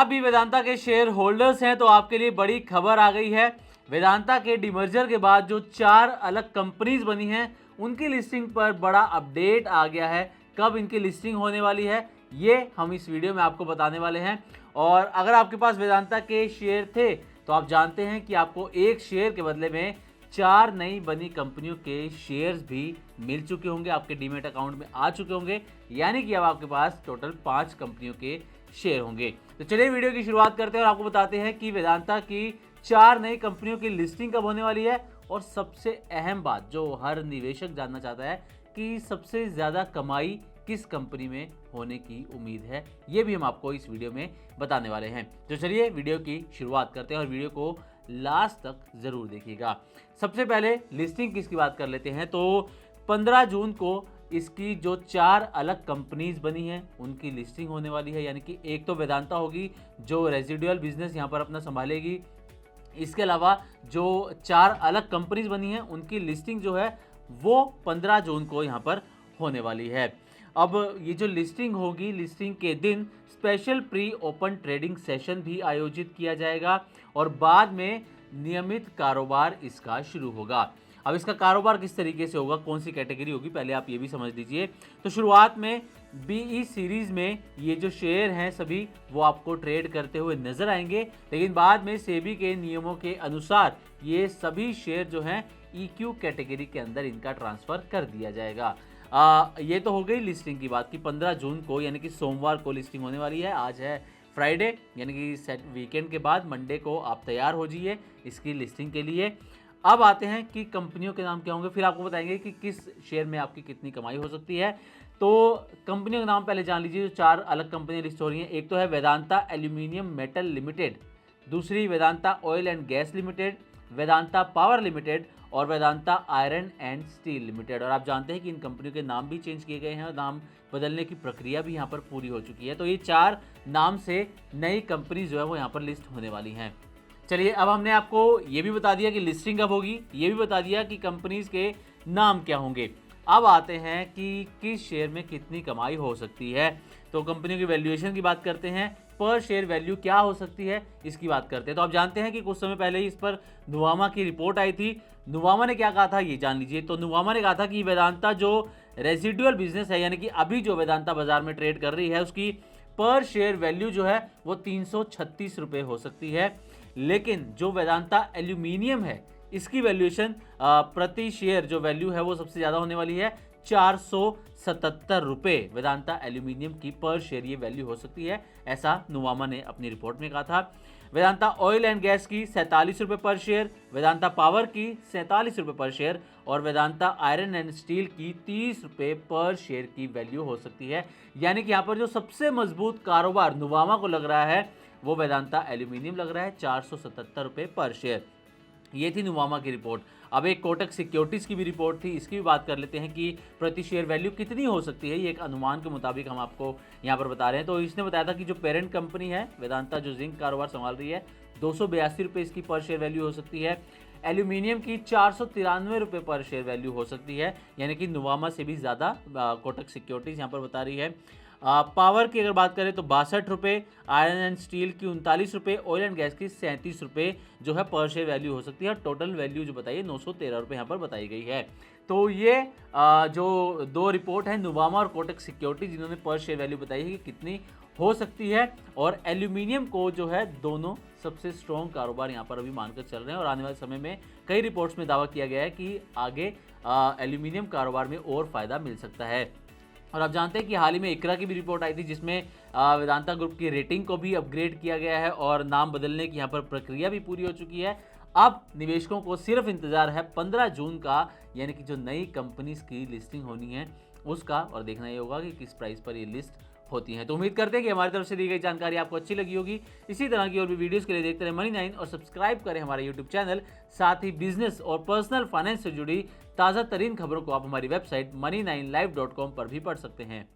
आप भी वेदांता के शेयर होल्डर्स हैं तो आपके लिए बड़ी खबर आ गई है। वेदांता के डिमर्जर के बाद जो 4 अलग कंपनीज बनी हैं उनकी लिस्टिंग पर बड़ा अपडेट आ गया है। कब इनकी लिस्टिंग होने वाली है ये हम इस वीडियो में आपको बताने वाले हैं। और अगर आपके पास वेदांता के शेयर थे तो आप जानते हैं कि आपको एक शेयर के बदले में 4 नई बनी कंपनियों के शेयर्स भी मिल चुके होंगे, आपके डीमेट अकाउंट में आ चुके होंगे, यानी कि अब आपके पास टोटल 5 कंपनियों के शेयर होंगे। तो चलिए वीडियो की शुरुआत करते हैं और आपको बताते हैं कि वेदांता की 4 नई कंपनियों की लिस्टिंग कब होने वाली है। और सबसे अहम बात जो हर निवेशक जानना चाहता है कि सबसे ज़्यादा कमाई किस कंपनी में होने की उम्मीद है, ये भी हम आपको इस वीडियो में बताने वाले हैं। तो चलिए वीडियो की शुरुआत करते हैं और वीडियो को लास्ट तक ज़रूर देखिएगा। सबसे पहले लिस्टिंग किसकी बात कर लेते हैं तो 15 जून को इसकी जो 4 अलग कंपनीज बनी हैं उनकी लिस्टिंग होने वाली है। यानी कि एक तो वेदांता होगी जो रेजिडुअल बिजनेस यहाँ पर अपना संभालेगी। इसके अलावा जो 4 अलग कंपनीज बनी हैं उनकी लिस्टिंग जो है वो 15 जून को यहाँ पर होने वाली है। अब ये जो लिस्टिंग होगी, लिस्टिंग के दिन special pre open trading session भी आयोजित किया जाएगा और बाद में नियमित कारोबार इसका शुरू होगा। अब इसका कारोबार किस तरीके से होगा, कौन सी कैटेगरी होगी, पहले आप ये भी समझ लीजिए। तो शुरुआत में बीई सीरीज में ये जो शेयर हैं सभी वो आपको ट्रेड करते हुए नजर आएंगे, लेकिन बाद में सेबी के नियमों के अनुसार ये सभी शेयर जो हैं ईक्यू कैटेगरी के अंदर इनका ट्रांसफर कर दिया जाएगा। ये तो हो गई लिस्टिंग की बात कि 15 जून को यानी कि सोमवार को लिस्टिंग होने वाली है। आज है फ्राइडे यानी कि वीकेंड के बाद मंडे को आप तैयार हो जाइए इसकी लिस्टिंग के लिए। अब आते हैं कि कंपनियों के नाम क्या होंगे, फिर आपको बताएंगे कि किस शेयर में आपकी कितनी कमाई हो सकती है। तो कंपनियों के नाम पहले जान लीजिए। जो 4 अलग कंपनियां लिस्ट हो रही हैं, एक तो है वेदांता एल्यूमिनियम मेटल लिमिटेड, दूसरी Vedanta oil and gas limited, Vedanta power limited और Vedanta iron and steel limited. और आप जानते हैं कि इन कंपनियों के नाम भी चेंज किए गए हैं और नाम बदलने की प्रक्रिया भी यहाँ पर पूरी हो चुकी है। तो ये 4 नाम से नई कंपनी जो है वो यहाँ पर लिस्ट होने वाली हैं। चलिए अब हमने आपको ये भी बता दिया कि लिस्टिंग कब होगी, ये भी बता दिया कि कंपनीज के नाम क्या होंगे। अब आते हैं कि किस शेयर में कितनी कमाई हो सकती है। तो कंपनियों की वैल्यूएशन की बात करते हैं, पर शेयर वैल्यू क्या हो सकती है इसकी बात करते हैं। तो आप जानते हैं कि कुछ समय पहले ही इस पर नुवामा की रिपोर्ट आई थी। नुवामा ने क्या कहा था ये जान लीजिए। तो नुवामा ने कहा था कि वेदांता जो रेजिडुअल बिजनेस है यानी कि अभी जो वेदांता बाजार में ट्रेड कर रही है उसकी पर शेयर वैल्यू जो है वो 336 रुपये हो सकती है। लेकिन जो वेदांता एल्यूमिनियम है इसकी वैल्यूएशन प्रति शेयर जो वैल्यू है वो सबसे ज़्यादा होने वाली है 477 रुपये। वेदांता एल्यूमिनियम की पर शेयर ये वैल्यू हो सकती है, ऐसा नुवामा ने अपनी रिपोर्ट में कहा था। वेदांता ऑयल एंड गैस की 47 रुपये पर शेयर, वेदांता पावर की 47 रुपये पर शेयर और वेदांता आयरन एंड स्टील की 30 रुपये पर शेयर की वैल्यू हो सकती है। यानी कि यहाँ पर जो सबसे मजबूत कारोबार नुवामा को लग रहा है वो वेदांता एल्यूमिनियम लग रहा है, 477 रुपये पर शेयर। ये थी नुवामा की रिपोर्ट। अब एक कोटक सिक्योरिटीज़ की भी रिपोर्ट थी, इसकी भी बात कर लेते हैं कि प्रति शेयर वैल्यू कितनी हो सकती है। ये एक अनुमान के मुताबिक हम आपको यहाँ पर बता रहे हैं। तो इसने बताया था कि जो पेरेंट कंपनी है वेदांता जो जिंक कारोबार संभाल रही है 282 रुपये इसकी पर शेयर वैल्यू हो सकती है। एल्यूमिनियम की 493 रुपये पर शेयर वैल्यू हो सकती है, यानी कि नुवामा से भी ज़्यादा कोटक सिक्योरिटीज़ यहाँ पर बता रही है। पावर की अगर बात करें तो 62 रुपये, आयरन एंड स्टील की 39 रुपये, ऑयल एंड गैस की 37 रुपये जो है पर शेयर वैल्यू हो सकती है। और टोटल वैल्यू जो बताइए 913 रुपये यहाँ पर बताई गई है। तो ये जो 2 रिपोर्ट है नुवामा और कोटक सिक्योरिटी जिन्होंने पर शेयर वैल्यू बताई है कि कितनी हो सकती है। और एल्यूमिनियम को जो है दोनों सबसे स्ट्रॉन्ग कारोबार यहाँ पर अभी मानकर चल रहे हैं और आने वाले समय में कई रिपोर्ट्स में दावा किया गया है कि आगे एल्यूमिनियम कारोबार में और फ़ायदा मिल सकता है। और आप जानते हैं कि हाल ही में इकरा की भी रिपोर्ट आई थी जिसमें वेदांता ग्रुप की रेटिंग को भी अपग्रेड किया गया है और नाम बदलने की यहाँ पर प्रक्रिया भी पूरी हो चुकी है। अब निवेशकों को सिर्फ इंतजार है 15 जून का, यानी कि जो नई कंपनीज की लिस्टिंग होनी है उसका, और देखना ये होगा कि किस प्राइस पर ये लिस्ट होती हैं। तो उम्मीद करते हैं कि हमारी तरफ से दी गई जानकारी आपको अच्छी लगी होगी। इसी तरह की और भी वीडियोस के लिए देखते रहे मनी9 और सब्सक्राइब करें हमारा यूट्यूब चैनल। साथ ही बिजनेस और पर्सनल फाइनेंस से जुड़ी ताज़ा तरीन खबरों को आप हमारी वेबसाइट money9live.com पर भी पढ़ सकते हैं।